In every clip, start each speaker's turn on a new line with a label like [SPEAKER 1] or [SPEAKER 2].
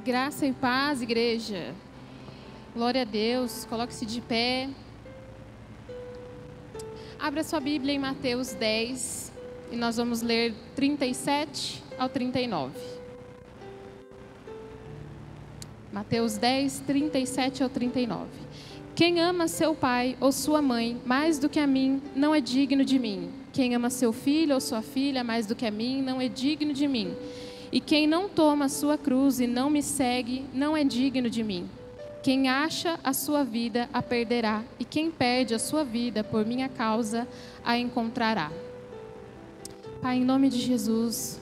[SPEAKER 1] Graça e paz, igreja. Glória a Deus. Coloque-se de pé. Abra sua Bíblia em Mateus 10 e nós vamos ler 37 ao 39. Mateus 10, 37 ao 39. Quem ama seu pai ou sua mãe mais do que a mim, não é digno de mim. Quem ama seu filho ou sua filha mais do que a mim, não é digno de mim. E quem não toma a sua cruz e não me segue, não é digno de mim. Quem acha a sua vida, a perderá. E quem perde a sua vida por minha causa, a encontrará. Pai, em nome de Jesus,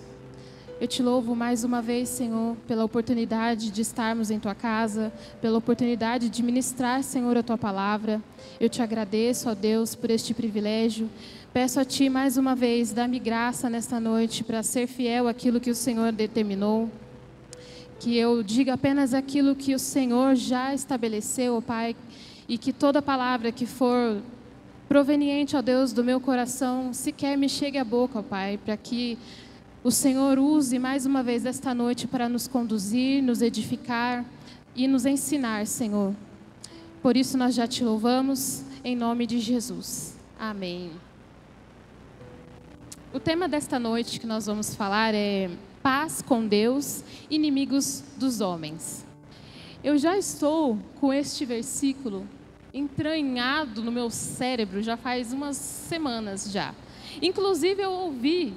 [SPEAKER 1] eu te louvo mais uma vez, Senhor, pela oportunidade de estarmos em Tua casa, pela oportunidade de ministrar, Senhor, a Tua palavra. Eu te agradeço, ó Deus, por este privilégio. Peço a Ti mais uma vez, dá-me graça nesta noite para ser fiel àquilo que o Senhor determinou. Que eu diga apenas aquilo que o Senhor já estabeleceu, ó Pai, e que toda palavra que for proveniente, ó Deus, do meu coração, sequer me chegue à boca, ó Pai, para que o Senhor use mais uma vez esta noite para nos conduzir, nos edificar e nos ensinar, Senhor. Por isso nós já te louvamos, em nome de Jesus. Amém. O tema desta noite que nós vamos falar é paz com Deus, inimigos dos homens. Eu já estou com este versículo entranhado no meu cérebro já faz umas semanas já. Inclusive eu ouvi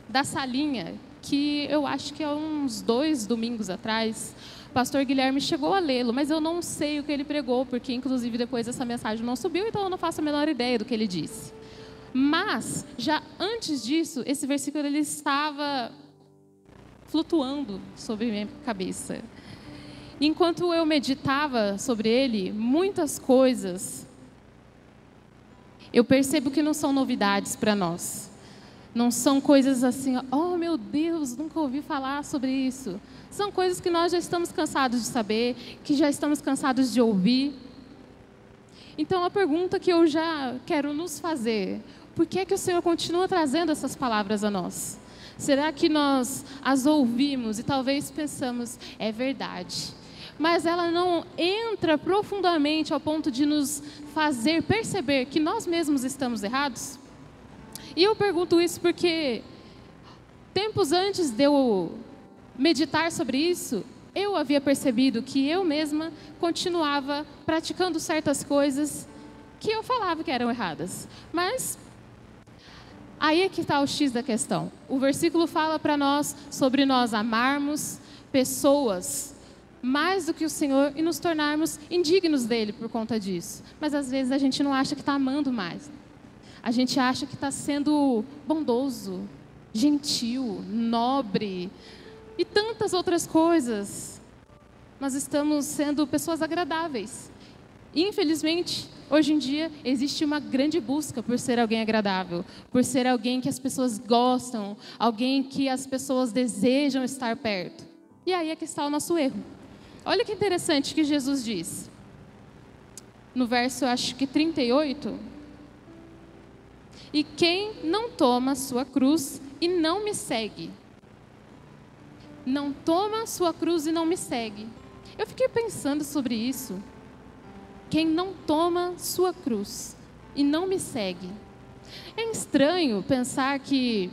[SPEAKER 1] da salinha, que eu acho que há uns 2 domingos atrás, o pastor Guilherme chegou a lê-lo, mas eu não sei o que ele pregou, porque inclusive depois essa mensagem não subiu, então eu não faço a menor ideia do que ele disse. Mas, já antes disso, esse versículo ele estava flutuando sobre minha cabeça. Enquanto eu meditava sobre ele, muitas coisas, eu percebo que não são novidades para nós. Não são coisas assim, oh meu Deus, nunca ouvi falar sobre isso. São coisas que nós já estamos cansados de saber, que já estamos cansados de ouvir. Então a pergunta que eu já quero nos fazer, por que é que o Senhor continua trazendo essas palavras a nós? Será que nós as ouvimos e talvez pensamos, é verdade, mas ela não entra profundamente ao ponto de nos fazer perceber que nós mesmos estamos errados? E eu pergunto isso porque, tempos antes de eu meditar sobre isso, eu havia percebido que eu mesma continuava praticando certas coisas que eu falava que eram erradas. Mas aí é que está o X da questão. O versículo fala para nós sobre nós amarmos pessoas mais do que o Senhor e nos tornarmos indignos dele por conta disso. Mas às vezes a gente não acha que está amando mais. A gente acha que está sendo bondoso, gentil, nobre e tantas outras coisas. Nós estamos sendo pessoas agradáveis. Infelizmente, hoje em dia, existe uma grande busca por ser alguém agradável, por ser alguém que as pessoas gostam, alguém que as pessoas desejam estar perto. E aí é que está o nosso erro. Olha que interessante que Jesus diz. No verso, acho que 38... E quem não toma sua cruz e não me segue. Não toma sua cruz e não me segue. Eu fiquei pensando sobre isso. Quem não toma sua cruz e não me segue. É estranho pensar que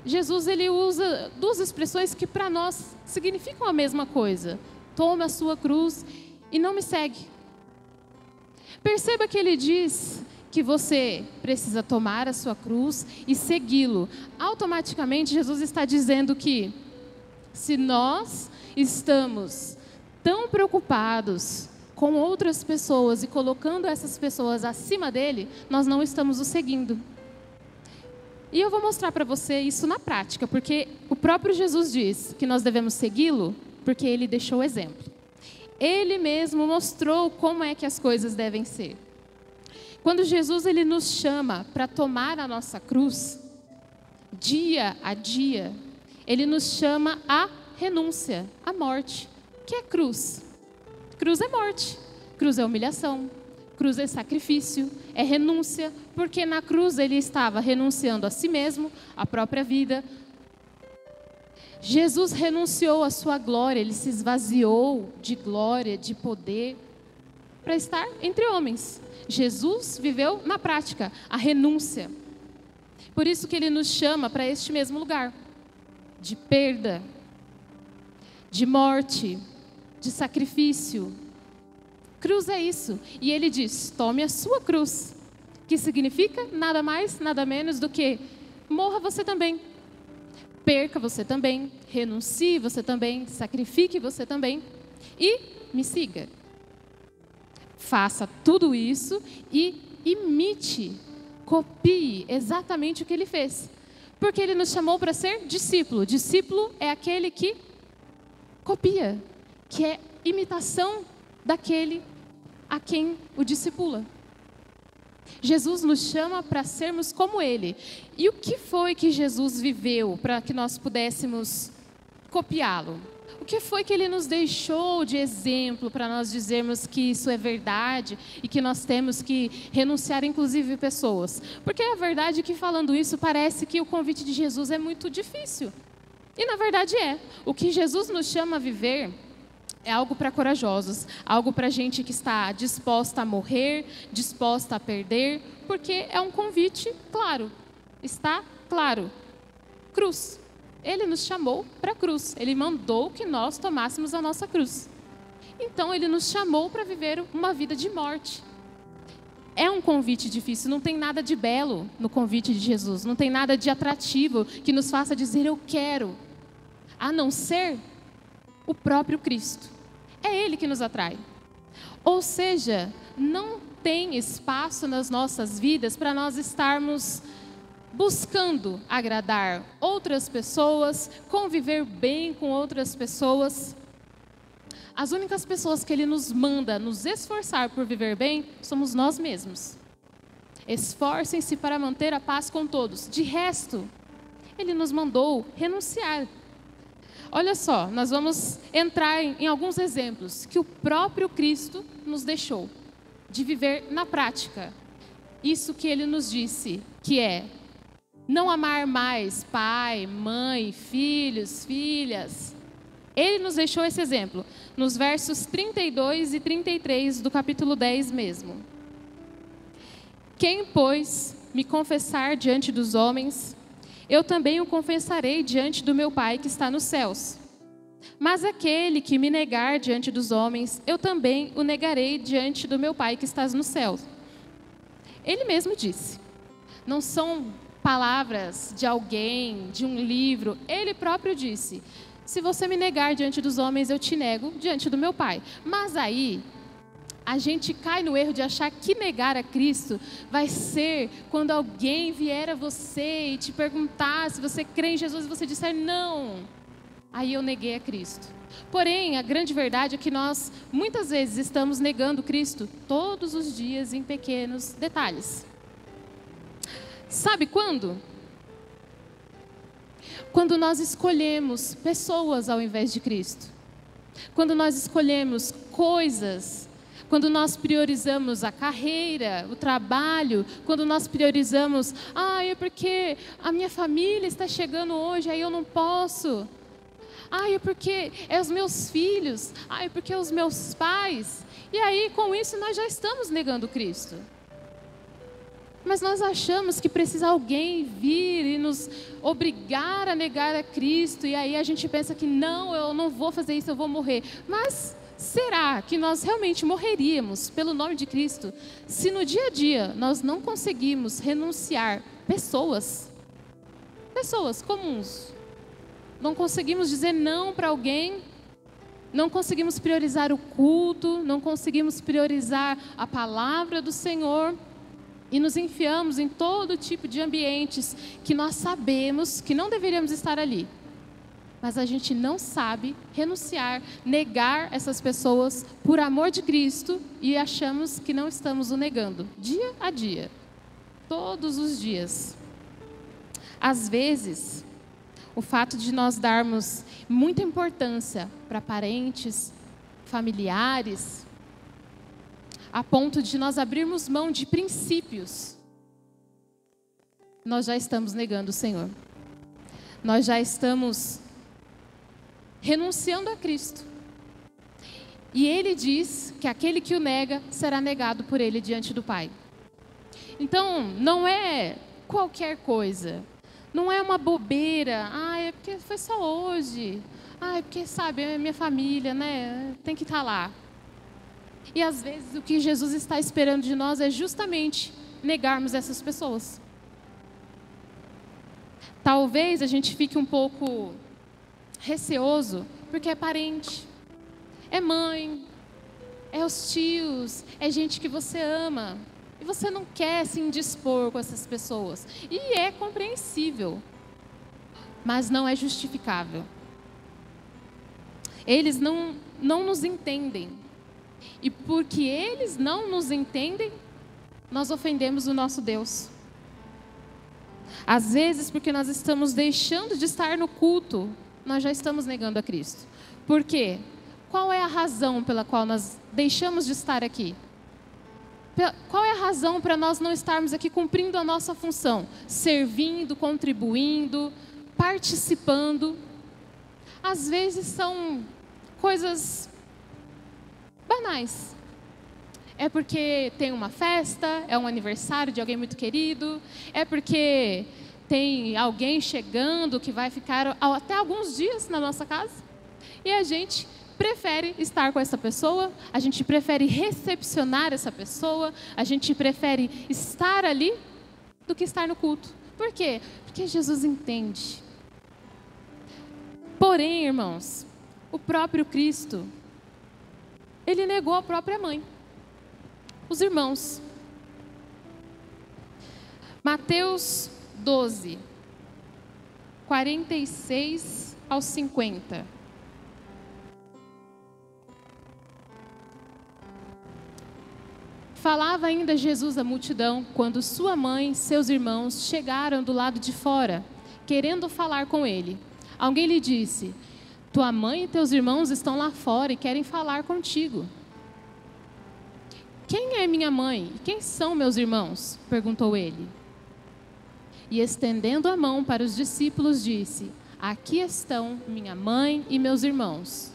[SPEAKER 1] Jesus ele usa 2 expressões que para nós significam a mesma coisa. Toma a sua cruz e não me segue. Perceba que ele diz que você precisa tomar a sua cruz e segui-lo. Automaticamente, Jesus está dizendo que se nós estamos tão preocupados com outras pessoas e colocando essas pessoas acima dele, nós não estamos o seguindo. E eu vou mostrar para você isso na prática, porque o próprio Jesus diz que nós devemos segui-lo, porque ele deixou o exemplo. Ele mesmo mostrou como é que as coisas devem ser. Quando Jesus ele nos chama para tomar a nossa cruz, dia a dia, ele nos chama à renúncia, à morte. O que é cruz? Cruz é morte, cruz é humilhação, cruz é sacrifício, é renúncia, porque na cruz ele estava renunciando a si mesmo, a própria vida. Jesus renunciou à sua glória, ele se esvaziou de glória, de poder, para estar entre homens. Jesus viveu na prática a renúncia. Por isso que ele nos chama para este mesmo lugar, de perda, de morte, de sacrifício. Cruz é isso. E ele diz, tome a sua cruz, que significa nada mais, nada menos do que morra você também. Perca você também, renuncie você também, sacrifique você também e me siga. Faça tudo isso e imite, copie exatamente o que ele fez. Porque ele nos chamou para ser discípulo. Discípulo é aquele que copia, que é imitação daquele a quem o discipula. Jesus nos chama para sermos como Ele. E o que foi que Jesus viveu para que nós pudéssemos copiá-lo? O que foi que Ele nos deixou de exemplo para nós dizermos que isso é verdade e que nós temos que renunciar, inclusive, pessoas? Porque a verdade é que, falando isso, parece que o convite de Jesus é muito difícil. E, na verdade, é. O que Jesus nos chama a viver é algo para corajosos, algo para gente que está disposta a morrer, disposta a perder, porque é um convite claro, está claro. Cruz. Ele nos chamou para a cruz, ele mandou que nós tomássemos a nossa cruz. Então ele nos chamou para viver uma vida de morte. É um convite difícil, não tem nada de belo no convite de Jesus, não tem nada de atrativo que nos faça dizer eu quero, a não ser o próprio Cristo. É Ele que nos atrai. Ou seja, não tem espaço nas nossas vidas para nós estarmos buscando agradar outras pessoas, conviver bem com outras pessoas. As únicas pessoas que Ele nos manda nos esforçar por viver bem somos nós mesmos. Esforcem-se para manter a paz com todos. De resto, Ele nos mandou renunciar. Olha só, nós vamos entrar em alguns exemplos que o próprio Cristo nos deixou de viver na prática. Isso que Ele nos disse, que é não amar mais pai, mãe, filhos, filhas. Ele nos deixou esse exemplo, nos versos 32 e 33 do capítulo 10 mesmo. Quem, pois, me confessar diante dos homens, eu também o confessarei diante do meu Pai que está nos céus. Mas aquele que me negar diante dos homens, eu também o negarei diante do meu Pai que está nos céus. Ele mesmo disse. Não são palavras de alguém, de um livro. Ele próprio disse, se você me negar diante dos homens, eu te nego diante do meu Pai. Mas aí, a gente cai no erro de achar que negar a Cristo vai ser quando alguém vier a você e te perguntar se você crê em Jesus e você disser não. Aí eu neguei a Cristo. Porém, a grande verdade é que nós muitas vezes estamos negando Cristo todos os dias em pequenos detalhes. Sabe quando? Quando nós escolhemos pessoas ao invés de Cristo. Quando nós escolhemos coisas. Quando nós priorizamos a carreira, o trabalho, quando nós priorizamos, é porque a minha família está chegando hoje, aí eu não posso. É porque é os meus filhos, é porque é os meus pais. E aí, com isso, nós já estamos negando Cristo. Mas nós achamos que precisa alguém vir e nos obrigar a negar a Cristo, e aí a gente pensa que não, eu não vou fazer isso, eu vou morrer. Mas será que nós realmente morreríamos pelo nome de Cristo se no dia a dia nós não conseguimos renunciar pessoas comuns? Não conseguimos dizer não para alguém, não conseguimos priorizar o culto, não conseguimos priorizar a palavra do Senhor e nos enfiamos em todo tipo de ambientes que nós sabemos que não deveríamos estar ali. Mas a gente não sabe renunciar, negar essas pessoas por amor de Cristo e achamos que não estamos o negando, dia a dia, todos os dias. Às vezes, o fato de nós darmos muita importância para parentes, familiares, a ponto de nós abrirmos mão de princípios, nós já estamos negando o Senhor. Nós já estamos renunciando a Cristo. E ele diz que aquele que o nega será negado por ele diante do Pai. Então, não é qualquer coisa. Não é uma bobeira. É porque foi só hoje. É porque, sabe, é minha família, né? Tem que estar lá. E às vezes o que Jesus está esperando de nós é justamente negarmos essas pessoas. Talvez a gente fique um pouco receoso, porque é parente, é mãe, é os tios, é gente que você ama. E você não quer se indispor com essas pessoas. E é compreensível, mas não é justificável. Eles não nos entendem. E porque eles não nos entendem, nós ofendemos o nosso Deus. Às vezes, porque nós estamos deixando de estar no culto, nós já estamos negando a Cristo. Por quê? Qual é a razão pela qual nós deixamos de estar aqui? Qual é a razão para nós não estarmos aqui cumprindo a nossa função? Servindo, contribuindo, participando. Às vezes são coisas banais. É porque tem uma festa, é um aniversário de alguém muito querido, é porque tem alguém chegando que vai ficar até alguns dias na nossa casa. E a gente prefere estar com essa pessoa, a gente prefere recepcionar essa pessoa, a gente prefere estar ali do que estar no culto. Por quê? Porque Jesus entende. Porém, irmãos, o próprio Cristo, ele negou a própria mãe, os irmãos. Mateus 12, 46 ao 50. Falava ainda Jesus à multidão, quando sua mãe e seus irmãos chegaram do lado de fora, querendo falar com ele. Alguém lhe disse: tua mãe e teus irmãos estão lá fora e querem falar contigo. Quem é minha mãe e quem são meus irmãos? Perguntou ele. E estendendo a mão para os discípulos, disse: aqui estão minha mãe e meus irmãos.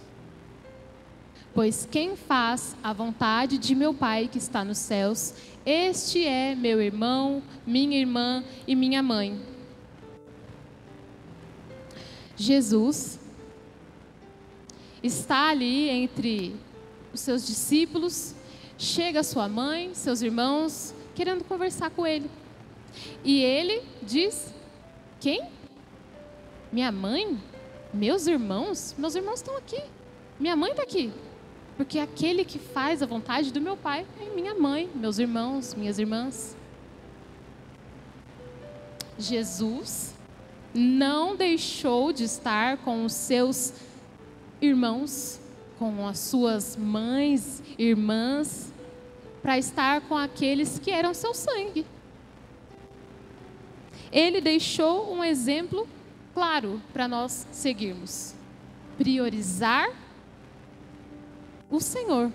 [SPEAKER 1] Pois quem faz a vontade de meu Pai que está nos céus, este é meu irmão, minha irmã e minha mãe. Jesus está ali entre os seus discípulos, chega sua mãe, seus irmãos, querendo conversar com ele. E ele diz: quem? Minha mãe? Meus irmãos? Meus irmãos estão aqui. Minha mãe está aqui. Porque aquele que faz a vontade do meu Pai é minha mãe, meus irmãos, minhas irmãs. Jesus não deixou de estar com os seus irmãos, com as suas mães, irmãs, para estar com aqueles que eram seu sangue. Ele deixou um exemplo claro para nós seguirmos. Priorizar o Senhor.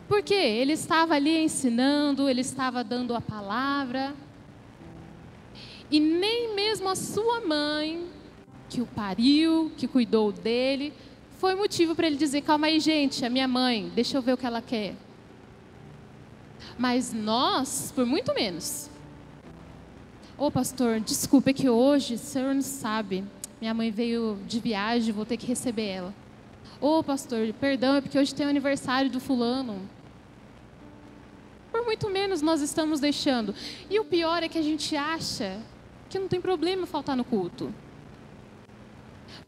[SPEAKER 1] Porque ele estava ali ensinando, ele estava dando a palavra. E nem mesmo a sua mãe, que o pariu, que cuidou dele, foi motivo para ele dizer: calma aí, gente, a minha mãe, deixa eu ver o que ela quer. Mas nós, por muito menos. Ô pastor, desculpa, é que hoje, o senhor não sabe, minha mãe veio de viagem, vou ter que receber ela. Ô pastor, perdão, é porque hoje tem o aniversário do fulano. Por muito menos nós estamos deixando. E o pior é que a gente acha que não tem problema faltar no culto.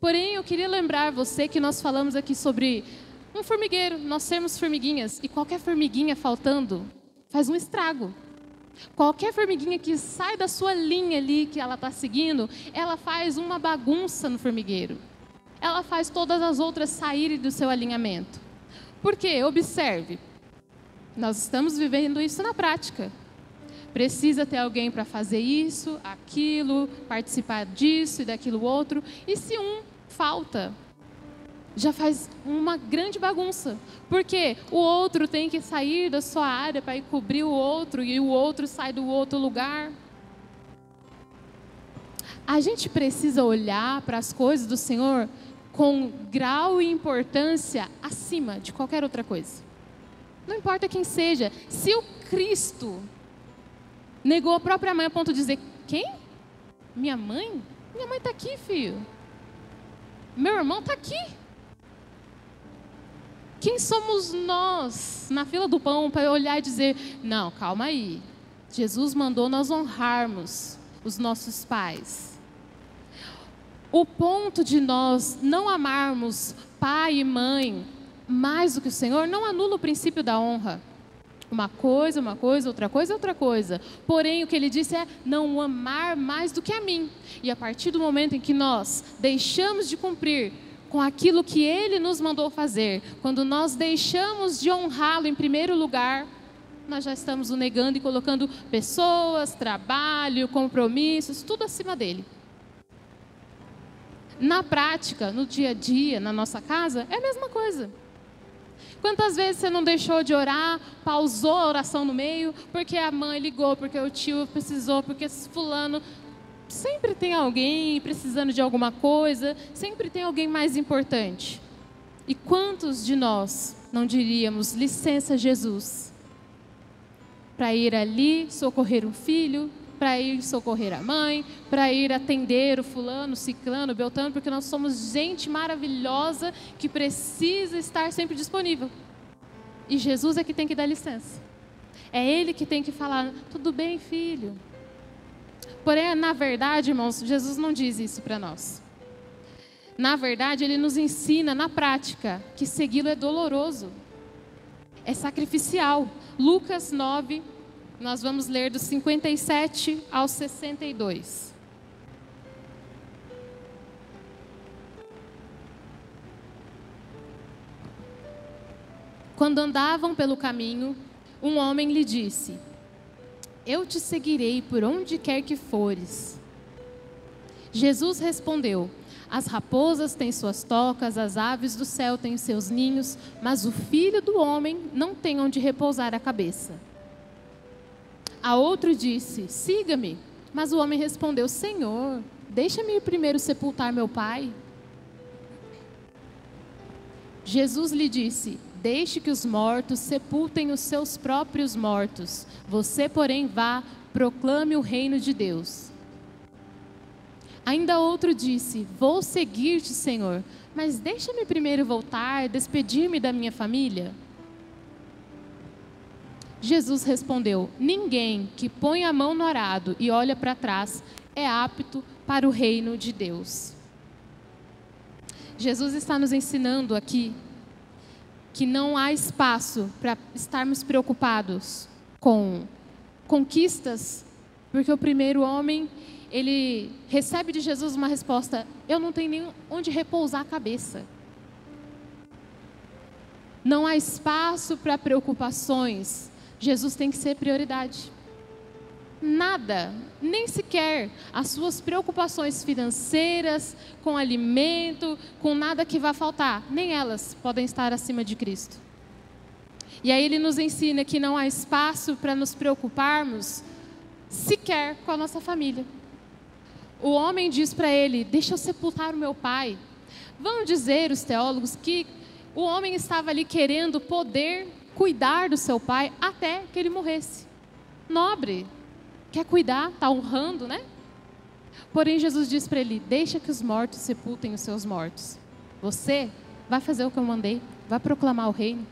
[SPEAKER 1] Porém, eu queria lembrar você que nós falamos aqui sobre um formigueiro, nós sermos formiguinhas. E qualquer formiguinha faltando faz um estrago. Qualquer formiguinha que sai da sua linha ali que ela está seguindo, ela faz uma bagunça no formigueiro. Ela faz todas as outras saírem do seu alinhamento. Por quê? Observe. Nós estamos vivendo isso na prática. Precisa ter alguém para fazer isso, aquilo, participar disso e daquilo outro. E se um falta, já faz uma grande bagunça. Porque o outro tem que sair da sua área para ir cobrir o outro e o outro sai do outro lugar. A gente precisa olhar para as coisas do Senhor com grau e importância acima de qualquer outra coisa. Não importa quem seja. Se o Cristo negou a própria mãe a ponto de dizer: quem? Minha mãe? Minha mãe está aqui, filho. Meu irmão está aqui. Quem somos nós na fila do pão para olhar e dizer: não, calma aí. Jesus mandou nós honrarmos os nossos pais. O ponto de nós não amarmos pai e mãe mais do que o Senhor não anula o princípio da honra. Uma coisa, outra coisa, outra coisa. Porém, o que ele disse é não o amar mais do que a mim. E a partir do momento em que nós deixamos de cumprir com aquilo que ele nos mandou fazer, quando nós deixamos de honrá-lo em primeiro lugar, nós já estamos o negando e colocando pessoas, trabalho, compromissos, tudo acima dele. Na prática, no dia a dia, na nossa casa, é a mesma coisa. Quantas vezes você não deixou de orar, pausou a oração no meio, porque a mãe ligou, porque o tio precisou, porque fulano... Sempre tem alguém precisando de alguma coisa, sempre tem alguém mais importante. E quantos de nós não diríamos: licença, Jesus, para ir ali socorrer um filho, para ir socorrer a mãe, para ir atender o fulano, ciclano, beltrano, porque nós somos gente maravilhosa que precisa estar sempre disponível. E Jesus é que tem que dar licença. É Ele que tem que falar: tudo bem, filho. Porém, na verdade, irmãos, Jesus não diz isso para nós. Na verdade, Ele nos ensina na prática que segui-lo é doloroso, é sacrificial. Lucas 9, nós vamos ler do 57 ao 62. Quando andavam pelo caminho, um homem lhe disse: eu te seguirei por onde quer que fores. Jesus respondeu: as raposas têm suas tocas, as aves do céu têm seus ninhos, mas o Filho do Homem não tem onde repousar a cabeça. A outro disse: siga-me. Mas o homem respondeu: Senhor, deixa-me ir primeiro sepultar meu pai. Jesus lhe disse: deixe que os mortos sepultem os seus próprios mortos. Você, porém, vá, proclame o reino de Deus. Ainda outro disse: vou seguir-te, Senhor, mas deixa-me primeiro voltar, despedir-me da minha família. Jesus respondeu: ninguém que põe a mão no arado e olha para trás é apto para o reino de Deus. Jesus está nos ensinando aqui que não há espaço para estarmos preocupados com conquistas, porque o primeiro homem, ele recebe de Jesus uma resposta: eu não tenho nem onde repousar a cabeça. Não há espaço para preocupações. Jesus tem que ser prioridade. Nada, nem sequer as suas preocupações financeiras, com alimento, com nada que vá faltar, nem elas podem estar acima de Cristo. E aí ele nos ensina que não há espaço para nos preocuparmos sequer com a nossa família. O homem diz para ele: deixa eu sepultar o meu pai. Vão dizer os teólogos que o homem estava ali querendo poder cuidar do seu pai até que ele morresse. Nobre, quer cuidar, está honrando, né? Porém, Jesus diz para ele: deixa que os mortos sepultem os seus mortos. Você vai fazer o que eu mandei, vai proclamar o reino.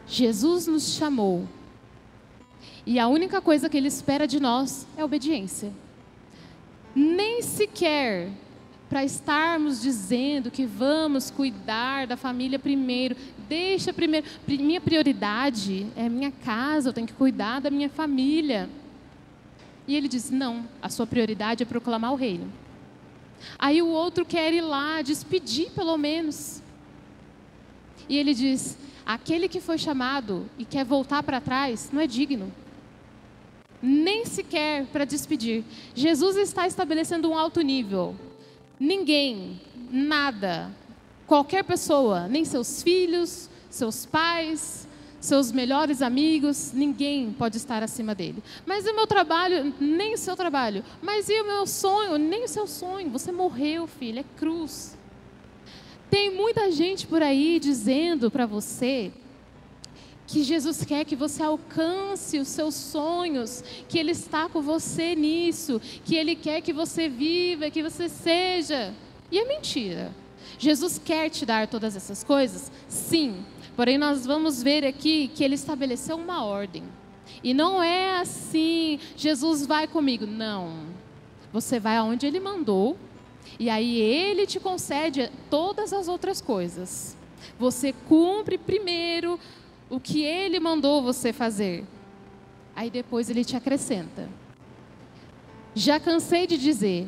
[SPEAKER 1] Jesus nos chamou, e a única coisa que Ele espera de nós é obediência. Nem sequer para estarmos dizendo que vamos cuidar da família primeiro. Deixa primeiro, minha prioridade é minha casa, eu tenho que cuidar da minha família. E Ele diz: não, a sua prioridade é proclamar o reino. Aí o outro quer ir lá, despedir pelo menos. E Ele diz: aquele que foi chamado e quer voltar para trás, não é digno. Nem sequer para despedir. Jesus está estabelecendo um alto nível. Ninguém, nada, qualquer pessoa, nem seus filhos, seus pais, seus melhores amigos, ninguém pode estar acima dele. Mas e o meu trabalho? Nem o seu trabalho. Mas e o meu sonho? Nem o seu sonho. Você morreu, filho, é cruz. Tem muita gente por aí dizendo para você que Jesus quer que você alcance os seus sonhos, que Ele está com você nisso, que Ele quer que você viva, que você seja. E é mentira. Jesus quer te dar todas essas coisas? Sim. Porém, nós vamos ver aqui que Ele estabeleceu uma ordem. E não é assim, Jesus vai comigo. Não. Você vai aonde Ele mandou, e aí Ele te concede todas as outras coisas. Você cumpre primeiro o que Ele mandou você fazer. Aí depois Ele te acrescenta. Já cansei de dizer,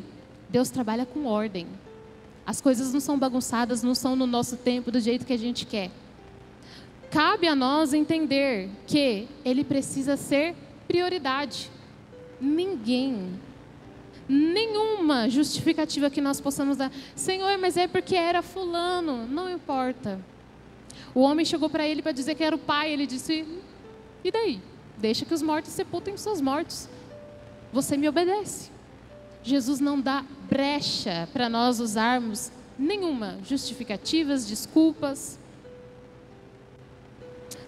[SPEAKER 1] Deus trabalha com ordem. As coisas não são bagunçadas, não são no nosso tempo, do jeito que a gente quer. Cabe a nós entender que Ele precisa ser prioridade. Nenhuma justificativa que nós possamos dar. Senhor, mas é porque era fulano. Não importa. O homem chegou para ele para dizer que era o pai. Ele disse, e daí? Deixa que os mortos sepultem os seus mortos. Você me obedece. Jesus não dá brecha para nós usarmos nenhuma justificativas, desculpas.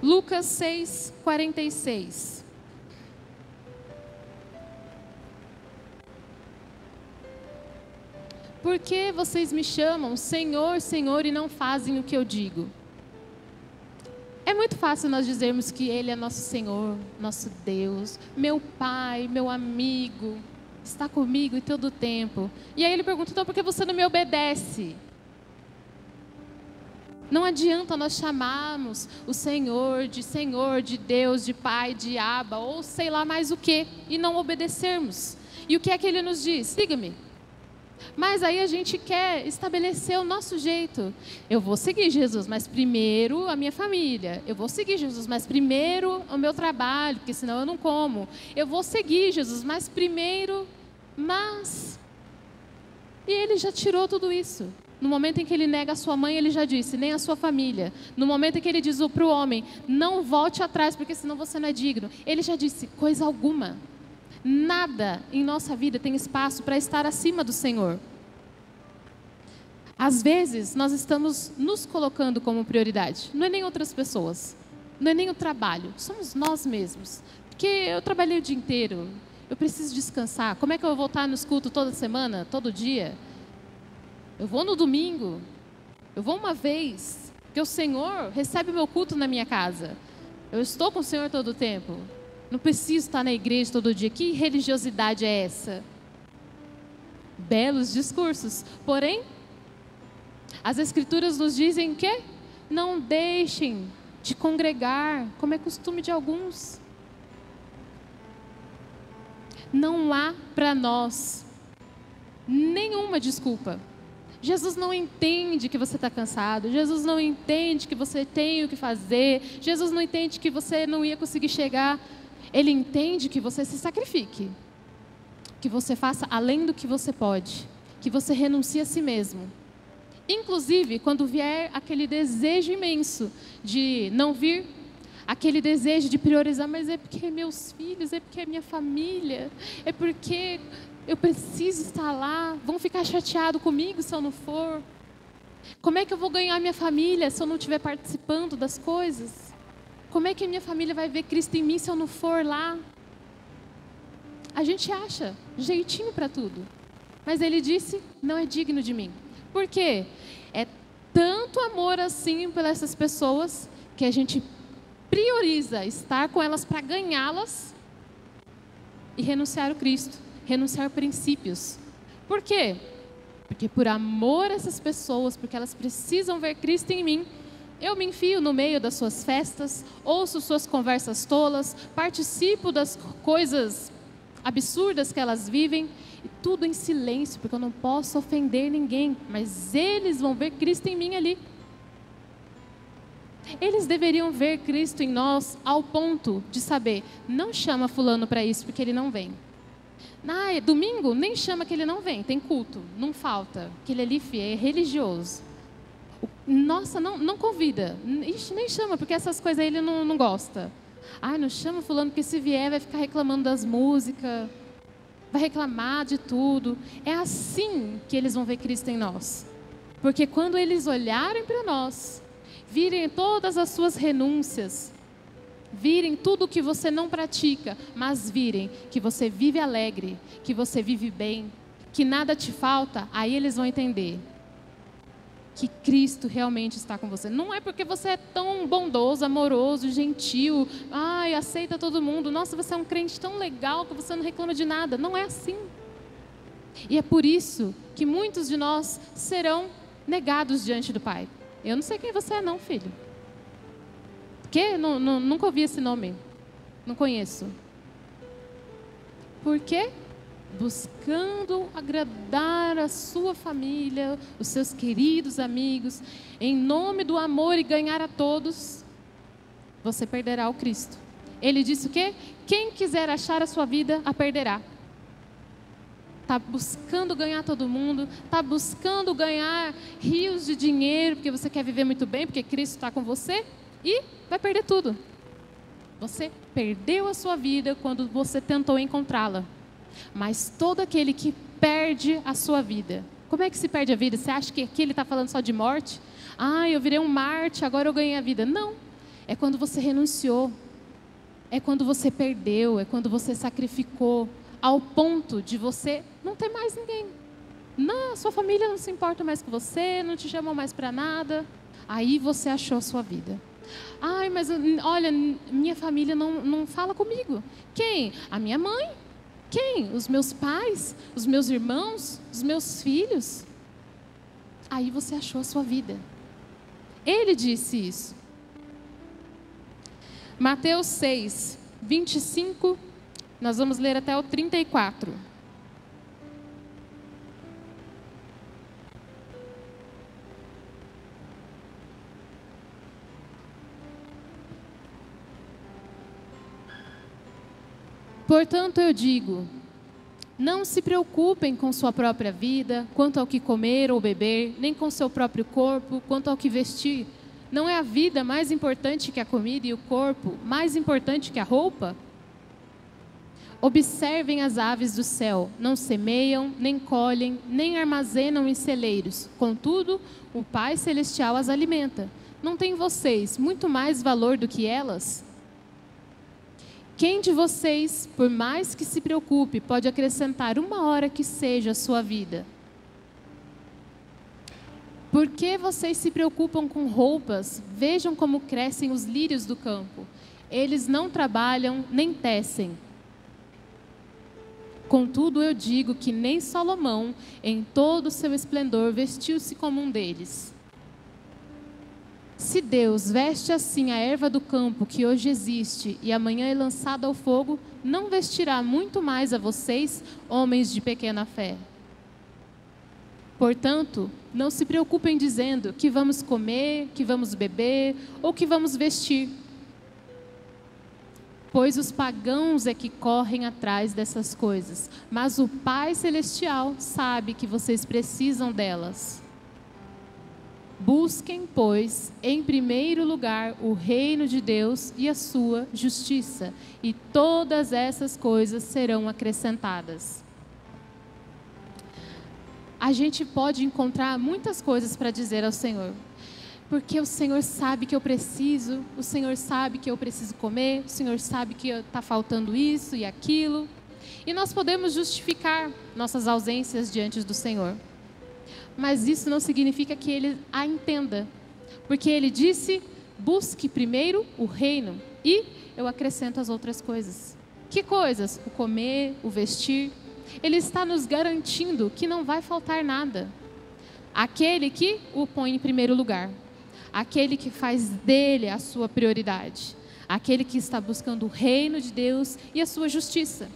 [SPEAKER 1] Lucas 6:46. Por que vocês me chamam Senhor, Senhor e não fazem o que eu digo? É muito fácil nós dizermos que Ele é nosso Senhor, nosso Deus, meu Pai, meu amigo, está comigo em todo o tempo. E aí Ele pergunta, então por que você não me obedece? Não adianta nós chamarmos o Senhor, de Deus, de Pai, de Abba, ou sei lá mais o que, e não obedecermos. E o que é que Ele nos diz? Siga-me. Mas aí a gente quer estabelecer o nosso jeito. Eu vou seguir Jesus, mas primeiro a minha família. Eu vou seguir Jesus, mas primeiro o meu trabalho, porque senão eu não como. Eu vou seguir Jesus, mas primeiro, E Ele já tirou tudo isso. No momento em que Ele nega a sua mãe, Ele já disse, nem a sua família. No momento em que Ele diz para o homem, não volte atrás, porque senão você não é digno. Ele já disse, coisa alguma. Nada em nossa vida tem espaço para estar acima do Senhor. Às vezes, nós estamos nos colocando como prioridade. Não é nem outras pessoas. Não é nem o trabalho. Somos nós mesmos. Porque eu trabalhei o dia inteiro. Eu preciso descansar. Como é que eu vou voltar nos cultos toda semana, todo dia? Eu vou no domingo. Eu vou uma vez. Porque o Senhor recebe o meu culto na minha casa. Eu estou com o Senhor todo o tempo. Não preciso estar na igreja todo dia. Que religiosidade é essa? Belos discursos. Porém, as Escrituras nos dizem que não deixem de congregar, como é costume de alguns. Não há para nós nenhuma desculpa. Jesus não entende que você está cansado. Jesus não entende que você tem o que fazer. Jesus não entende que você não ia conseguir chegar. Ele entende que você se sacrifique, que você faça além do que você pode, que você renuncie a si mesmo. Inclusive, quando vier aquele desejo imenso de não vir, aquele desejo de priorizar, mas é porque é meus filhos, é porque é minha família, é porque eu preciso estar lá, vão ficar chateados comigo se eu não for. Como é que eu vou ganhar minha família se eu não estiver participando das coisas? Como é que a minha família vai ver Cristo em mim se eu não for lá? A gente acha jeitinho para tudo. Mas Ele disse, não é digno de mim. Por quê? É tanto amor assim por essas pessoas que a gente prioriza estar com elas para ganhá-las e renunciar ao Cristo, renunciar a princípios. Por quê? Porque por amor a essas pessoas, porque elas precisam ver Cristo em mim, eu me enfio no meio das suas festas, ouço suas conversas tolas, participo das coisas absurdas que elas vivem, e tudo em silêncio, porque eu não posso ofender ninguém, mas eles vão ver Cristo em mim ali. Eles deveriam ver Cristo em nós ao ponto de saber, não chama fulano para isso, porque ele não vem. Domingo, nem chama que ele não vem, tem culto, não falta, que ele ali é religioso. O Nossa, não convida. Ixi, nem chama, porque essas coisas aí ele não gosta. Ai, não chama fulano, porque se vier vai ficar reclamando das músicas, vai reclamar de tudo. É assim que eles vão ver Cristo em nós. Porque quando eles olharem para nós, virem todas as suas renúncias, virem tudo que você não pratica, mas virem que você vive alegre, que você vive bem, que nada te falta, aí eles vão entender que Cristo realmente está com você. Não é porque você é tão bondoso, amoroso, gentil, ai, aceita todo mundo, nossa, você é um crente tão legal que você não reclama de nada. Não é assim. E é por isso que muitos de nós serão negados diante do Pai. Eu não sei quem você é não, filho. Porque nunca ouvi esse nome. Não conheço. Por quê? Buscando agradar a sua família, os seus queridos amigos, em nome do amor e ganhar a todos, você perderá o Cristo. Ele disse o quê? Quem quiser achar a sua vida, a perderá. Está buscando ganhar todo mundo, está buscando ganhar rios de dinheiro, porque você quer viver muito bem, porque Cristo está com você, e vai perder tudo. Você perdeu a sua vida quando você tentou encontrá-la. Mas todo aquele que perde a sua vida, como é que se perde a vida? Você acha que aqui ele está falando só de morte? Ah, eu virei um Marte, agora eu ganhei a vida. Não, é quando você renunciou, é quando você perdeu, é quando você sacrificou, ao ponto de você não ter mais ninguém. Não, sua família não se importa mais com você, não te chamam mais para nada. Aí você achou a sua vida. Ai, mas olha, minha família não fala comigo. Quem? A minha mãe. Quem? Os meus pais, os meus irmãos, os meus filhos. Aí você achou a sua vida. Ele disse isso. Mateus 6, 25, nós vamos ler até o 34. Portanto, eu digo, não se preocupem com sua própria vida, quanto ao que comer ou beber, nem com seu próprio corpo, quanto ao que vestir. Não é a vida mais importante que a comida e o corpo mais importante que a roupa? Observem as aves do céu, não semeiam, nem colhem, nem armazenam em celeiros. Contudo, o Pai Celestial as alimenta. Não tem vocês muito mais valor do que elas? Quem de vocês, por mais que se preocupe, pode acrescentar uma hora que seja a sua vida? Por que vocês se preocupam com roupas? Vejam como crescem os lírios do campo. Eles não trabalham nem tecem. Contudo, eu digo que nem Salomão, em todo o seu esplendor, vestiu-se como um deles. Se Deus veste assim a erva do campo que hoje existe e amanhã é lançada ao fogo, não vestirá muito mais a vocês, homens de pequena fé. Portanto, não se preocupem dizendo que vamos comer, que vamos beber ou que vamos vestir. Pois os pagãos é que correm atrás dessas coisas, mas o Pai Celestial sabe que vocês precisam delas. Busquem, pois, em primeiro lugar o reino de Deus e a sua justiça, e todas essas coisas serão acrescentadas. A gente pode encontrar muitas coisas para dizer ao Senhor, porque o Senhor sabe que eu preciso, o Senhor sabe que eu preciso comer, o Senhor sabe que está faltando isso e aquilo, e nós podemos justificar nossas ausências diante do Senhor. Mas isso não significa que Ele a entenda, porque Ele disse, busque primeiro o reino e eu acrescento as outras coisas. Que coisas? O comer, o vestir. Ele está nos garantindo que não vai faltar nada. Aquele que o põe em primeiro lugar, aquele que faz dele a sua prioridade, aquele que está buscando o reino de Deus e a sua justiça.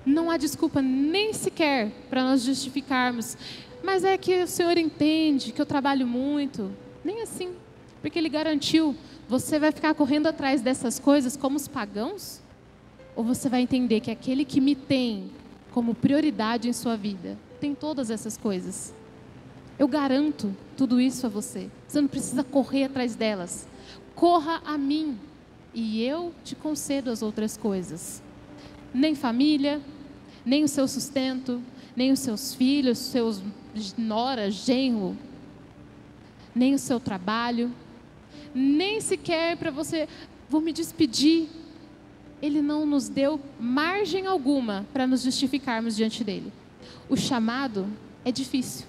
[SPEAKER 1] Não há desculpa nem sequer para nós justificarmos. Mas é que o Senhor entende que eu trabalho muito. Nem assim. Porque Ele garantiu. Você vai ficar correndo atrás dessas coisas como os pagãos? Ou você vai entender que aquele que me tem como prioridade em sua vida, tem todas essas coisas? Eu garanto tudo isso a você. Você não precisa correr atrás delas. Corra a mim e eu te concedo as outras coisas. Nem família, nem o seu sustento, nem os seus filhos, seus nora, genro, nem o seu trabalho, nem sequer para você, vou me despedir. Ele não nos deu margem alguma para nos justificarmos diante dele. O chamado é difícil.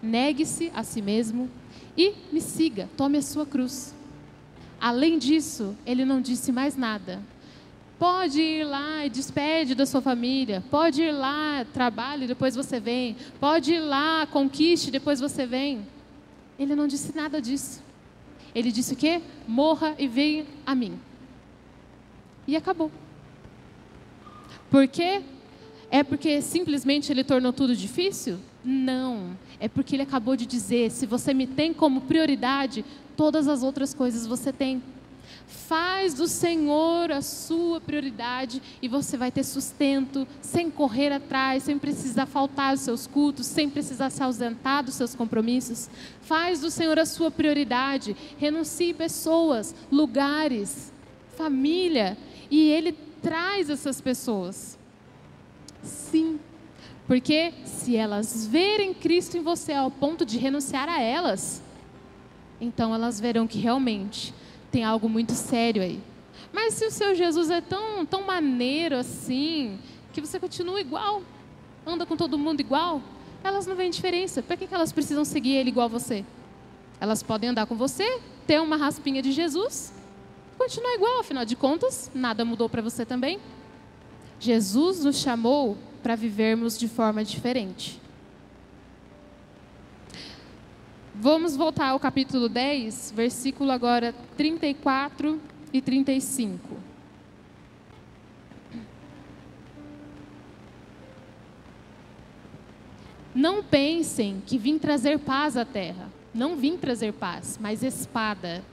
[SPEAKER 1] Negue-se a si mesmo e me siga, tome a sua cruz. Além disso, ele não disse mais nada. Pode ir lá e despede da sua família. Pode ir lá, trabalhe e depois você vem. Pode ir lá, conquiste e depois você vem. Ele não disse nada disso. Ele disse o quê? Morra e venha a mim. E acabou. Por quê? É porque simplesmente ele tornou tudo difícil? Não. É porque ele acabou de dizer, se você me tem como prioridade, todas as outras coisas você tem. Faz do Senhor a sua prioridade e você vai ter sustento, sem correr atrás, sem precisar faltar aos seus cultos, sem precisar se ausentar dos seus compromissos. Faz do Senhor a sua prioridade, renuncie pessoas, lugares, família, e Ele traz essas pessoas. Sim, porque se elas verem Cristo em você ao ponto de renunciar a elas, então elas verão que realmente tem algo muito sério aí. Mas se o seu Jesus é tão maneiro assim, que você continua igual, anda com todo mundo igual, elas não veem diferença. Para que elas precisam seguir ele igual a você? Elas podem andar com você, ter uma raspinha de Jesus, continuar igual, afinal de contas, nada mudou para você também. Jesus nos chamou para vivermos de forma diferente. Vamos voltar ao capítulo 10, versículo agora 34 e 35. Não pensem que vim trazer paz à terra. Não vim trazer paz, mas espada.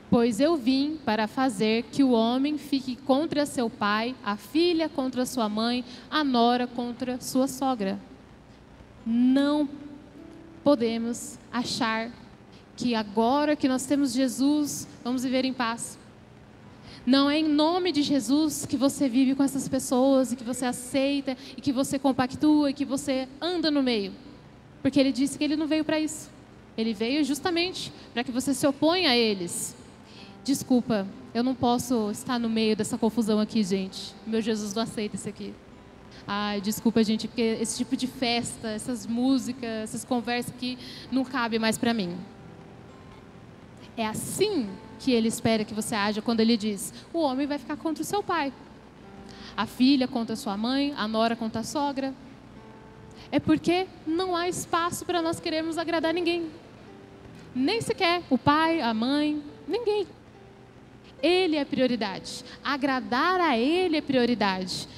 [SPEAKER 1] Pois eu vim para fazer que o homem fique contra seu pai, a filha contra sua mãe, a nora contra sua sogra. Não podemos achar que agora que nós temos Jesus, vamos viver em paz. Não é em nome de Jesus que você vive com essas pessoas, e que você aceita, e que você compactua, e que você anda no meio. Porque Ele disse que Ele não veio para isso. Ele veio justamente para que você se oponha a eles. Desculpa, eu não posso estar no meio dessa confusão aqui, gente. Meu Jesus não aceita isso aqui. Ai, desculpa, gente, porque esse tipo de festa, essas músicas, essas conversas aqui, não cabe mais para mim. É assim que Ele espera que você haja quando Ele diz: o homem vai ficar contra o seu pai, a filha contra a sua mãe, a nora contra a sogra. É porque não há espaço para nós querermos agradar ninguém. Nem sequer o pai, a mãe, ninguém. Ele é prioridade. Agradar a Ele é prioridade.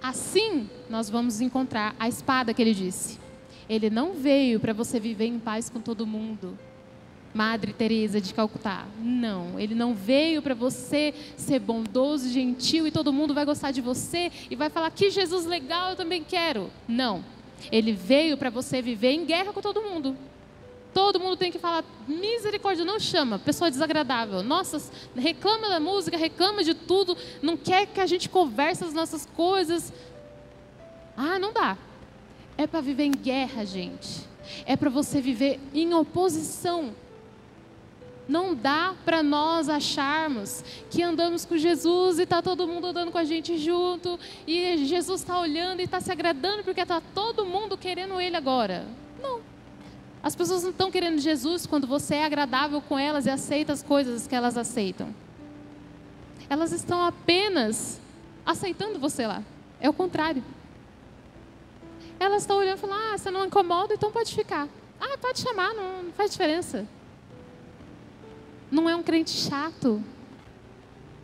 [SPEAKER 1] Assim, nós vamos encontrar a espada que Ele disse. Ele não veio para você viver em paz com todo mundo. Madre Teresa de Calcutá. Não, Ele não veio para você ser bondoso, gentil e todo mundo vai gostar de você e vai falar: que Jesus legal, eu também quero. Não, Ele veio para você viver em guerra com todo mundo. Todo mundo tem que falar: misericórdia, não chama, pessoa desagradável. Nossa, reclama da música, reclama de tudo, não quer que a gente converse as nossas coisas. Ah, não dá. É para viver em guerra, gente. É para você viver em oposição. Não dá para nós acharmos que andamos com Jesus e está todo mundo andando com a gente junto, e Jesus está olhando e está se agradando porque está todo mundo querendo Ele agora. Não. As pessoas não estão querendo Jesus quando você é agradável com elas e aceita as coisas que elas aceitam. Elas estão apenas aceitando você lá. É o contrário. Elas estão olhando e falando: ah, você não incomoda, então pode ficar. Ah, pode chamar, não faz diferença. Não é um crente chato.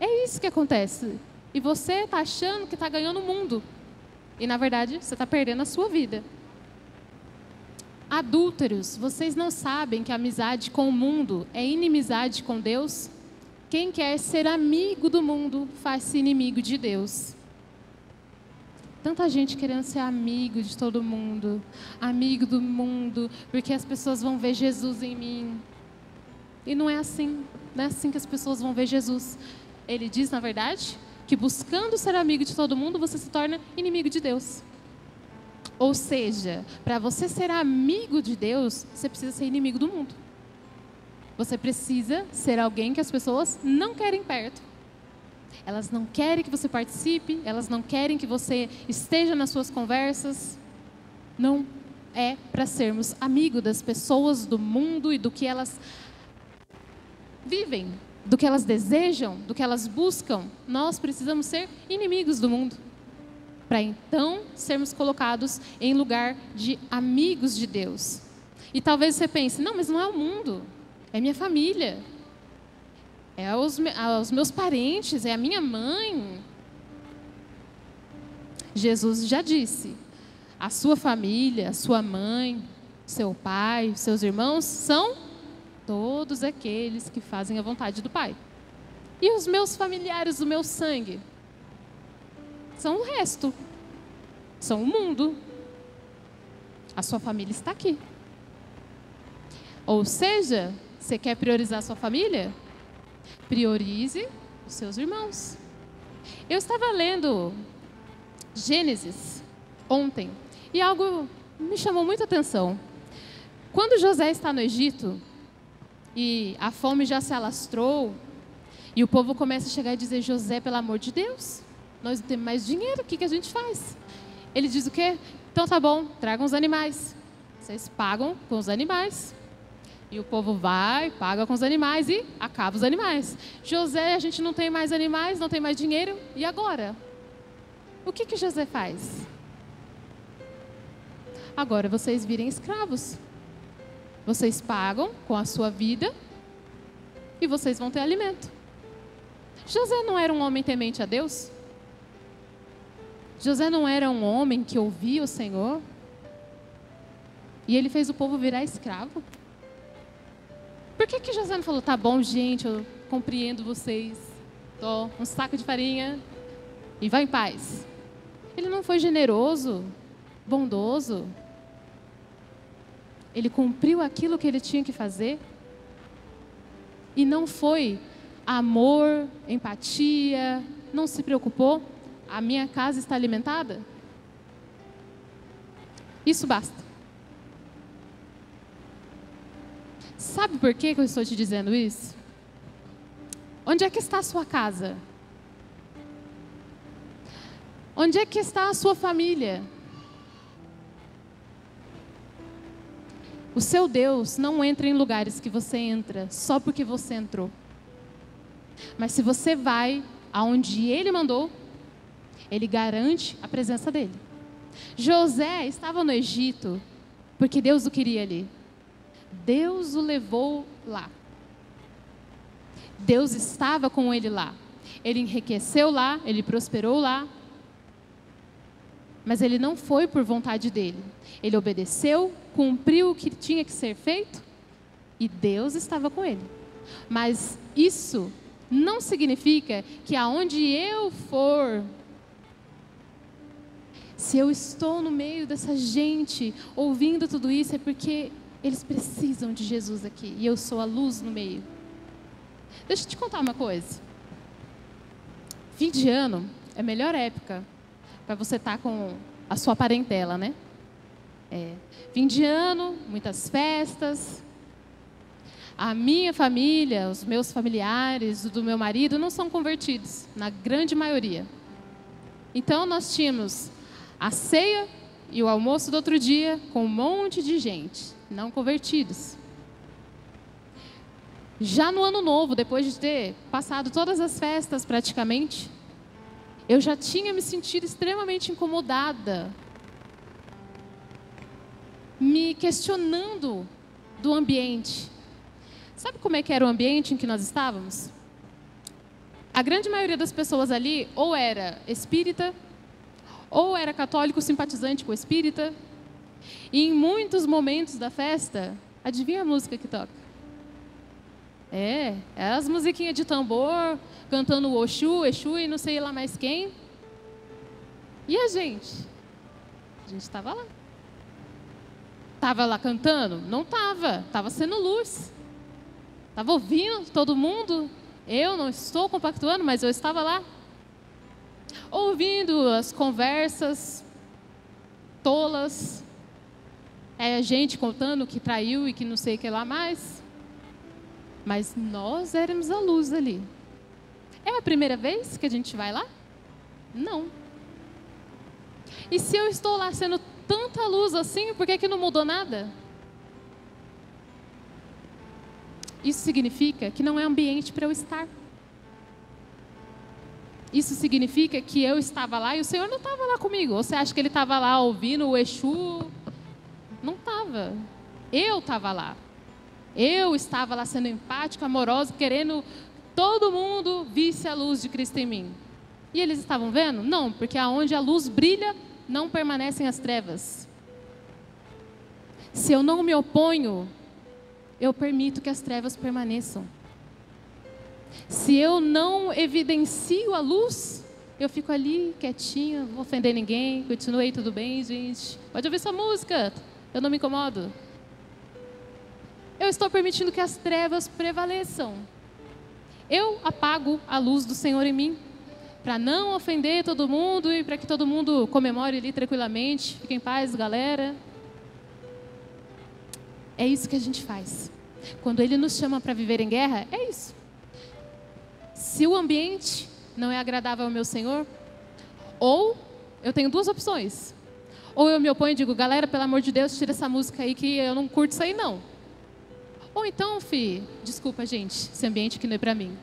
[SPEAKER 1] É isso que acontece. E você está achando que está ganhando o mundo. E na verdade, você está perdendo a sua vida. Adúlteros, vocês não sabem que a amizade com o mundo é inimizade com Deus? Quem quer ser amigo do mundo faz-se inimigo de Deus. tanta gente querendo ser amigo de todo mundo, amigo do mundo, porque as pessoas vão ver Jesus em mim. E não é assim que as pessoas vão ver Jesus. Ele diz, na verdade, que buscando ser amigo de todo mundo, você se torna inimigo de Deus. Ou seja, para você ser amigo de Deus, você precisa ser inimigo do mundo. Você precisa ser alguém que as pessoas não querem perto. Elas não querem que você participe, elas não querem que você esteja nas suas conversas. Não é para sermos amigos das pessoas do mundo e do que elas vivem, do que elas desejam, do que elas buscam. Nós precisamos ser inimigos do mundo, para então sermos colocados em lugar de amigos de Deus. E talvez você pense, não, mas não é o mundo, é minha família, é os meus parentes, é a minha mãe. Jesus já disse, a sua família, a sua mãe, seu pai, seus irmãos são todos aqueles que fazem a vontade do Pai. E os meus familiares, o meu sangue, são o resto, são o mundo. A sua família está aqui. Ou seja, você quer priorizar a sua família? Priorize os seus irmãos. Eu estava lendo Gênesis ontem e algo me chamou muita atenção. Quando José está no Egito e a fome já se alastrou e o povo começa a chegar e dizer, José, pelo amor de Deus, nós não temos mais dinheiro, o que a gente faz? Ele diz o quê? Então tá bom, tragam os animais. Vocês pagam com os animais. E o povo vai, paga com os animais e acaba os animais. José, a gente não tem mais animais, não tem mais dinheiro, e agora? O que José faz? Agora vocês virem escravos. Vocês pagam com a sua vida e vocês vão ter alimento. José não era um homem temente a Deus? José não era um homem que ouvia o Senhor? E ele fez o povo virar escravo? Por que José não falou, tá bom, gente, eu compreendo vocês, dou um saco de farinha e vai em paz? Ele não foi generoso, bondoso. Ele cumpriu aquilo que ele tinha que fazer. E não foi amor, empatia, não se preocupou. A minha casa está alimentada? Isso basta. Sabe por que eu estou te dizendo isso? Onde é que está a sua casa? Onde é que está a sua família? O seu Deus não entra em lugares que você entra só porque você entrou. Mas se você vai aonde Ele mandou, Ele garante a presença dEle. José estava no Egito porque Deus o queria ali. Deus o levou lá. Deus estava com ele lá. Ele enriqueceu lá, ele prosperou lá. Mas ele não foi por vontade dele. Ele obedeceu, cumpriu o que tinha que ser feito e Deus estava com ele. Mas isso não significa que aonde eu for, se eu estou no meio dessa gente ouvindo tudo isso, é porque eles precisam de Jesus aqui e eu sou a luz no meio. Deixa eu te contar uma coisa. Fim de ano é a melhor época para você estar com a sua parentela, né? Fim de ano, muitas festas. A minha família, os meus familiares, o do meu marido, não são convertidos, na grande maioria. Então, nós tínhamos a ceia e o almoço do outro dia com um monte de gente, não convertidos. Já no ano novo, depois de ter passado todas as festas praticamente, eu já tinha me sentido extremamente incomodada, me questionando do ambiente. Sabe como é que era o ambiente em que nós estávamos? A grande maioria das pessoas ali ou era espírita, ou era católico simpatizante com espírita. E em muitos momentos da festa, adivinha a música que toca? É as musiquinhas de tambor, cantando Oxu, Exu e não sei lá mais quem. E a gente? A gente estava lá. Estava lá cantando? Não estava. Estava sendo luz. Estava ouvindo todo mundo. Eu não estou compactuando, mas eu estava lá. Ouvindo as conversas tolas. A gente contando que traiu e que não sei o que lá mais. Mas nós éramos a luz ali. É a primeira vez que a gente vai lá? Não. E se eu estou lá sendo tanta luz assim, por que não mudou nada? Isso significa que não é ambiente para eu estar. Isso significa que eu estava lá e o Senhor não estava lá comigo. Ou você acha que Ele estava lá ouvindo o Exu? Não estava. Eu estava lá. Eu estava lá sendo empática, amorosa, querendo todo mundo visse a luz de Cristo em mim. E eles estavam vendo? Não, porque aonde a luz brilha, não permanecem as trevas. Se eu não me oponho, eu permito que as trevas permaneçam. Se eu não evidencio a luz, eu fico ali quietinha, não vou ofender ninguém, continuei, tudo bem, gente. Pode ouvir essa música, eu não me incomodo. Eu estou permitindo que as trevas prevaleçam. Eu apago a luz do Senhor em mim, para não ofender todo mundo e para que todo mundo comemore ali tranquilamente. Fique em paz, galera. É isso que a gente faz. Quando Ele nos chama para viver em guerra, é isso. Se o ambiente não é agradável ao meu Senhor, ou eu tenho duas opções. Ou eu me oponho e digo, galera, pelo amor de Deus, tira essa música aí que eu não curto isso aí não. Ou então, desculpa gente, esse ambiente aqui não é para mim.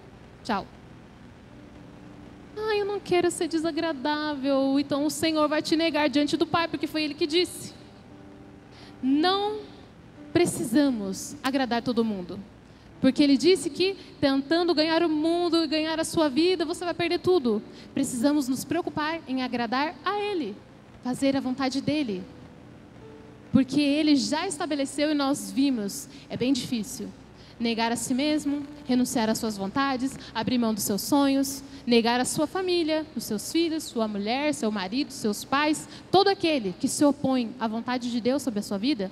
[SPEAKER 1] Tchau. Eu não quero ser desagradável, então o Senhor vai te negar diante do Pai, porque foi Ele que disse. Não precisamos agradar todo mundo. Porque Ele disse que tentando ganhar o mundo e ganhar a sua vida, você vai perder tudo. Precisamos nos preocupar em agradar a Ele, fazer a vontade dEle. Porque Ele já estabeleceu e nós vimos, é bem difícil. Negar a si mesmo, renunciar às suas vontades, abrir mão dos seus sonhos, negar a sua família, os seus filhos, sua mulher, seu marido, seus pais. Todo aquele que se opõe à vontade de Deus sobre a sua vida,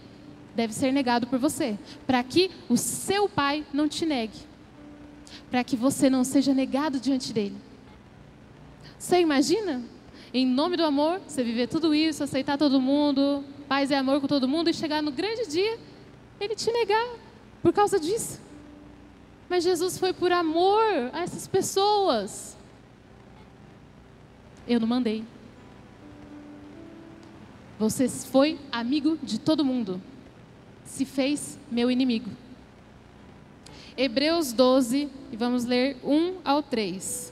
[SPEAKER 1] deve ser negado por você, para que o seu Pai não te negue, para que você não seja negado diante dEle. Você imagina? Em nome do amor, você viver tudo isso, aceitar todo mundo, paz e amor com todo mundo, e chegar no grande dia, Ele te negar por causa disso. Mas Jesus foi por amor a essas pessoas. Eu não mandei. Você foi amigo de todo mundo. Se fez meu inimigo. Hebreus 12, e vamos ler 1 ao 3.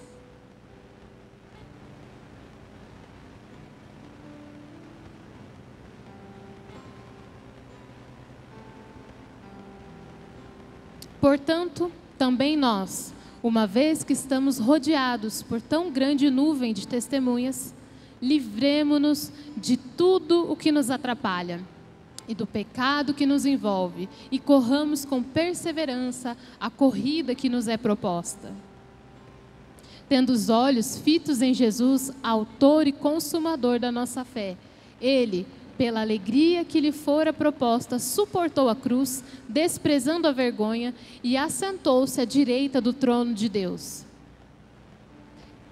[SPEAKER 1] Portanto, também nós, uma vez que estamos rodeados por tão grande nuvem de testemunhas, livremo-nos de tudo o que nos atrapalha e do pecado que nos envolve, e corramos com perseverança a corrida que nos é proposta. Tendo os olhos fitos em Jesus, autor e consumador da nossa fé, Ele, pela alegria que lhe fora proposta, suportou a cruz, desprezando a vergonha, e assentou-se à direita do trono de Deus.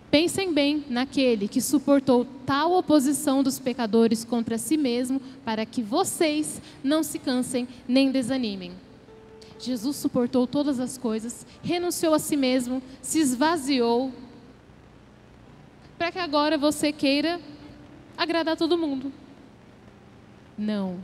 [SPEAKER 1] Pensem bem naquele que suportou tal oposição dos pecadores contra si mesmo, para que vocês não se cansem nem desanimem. Jesus suportou todas as coisas, renunciou a si mesmo, se esvaziou, para que agora você queira agradar todo mundo. Não.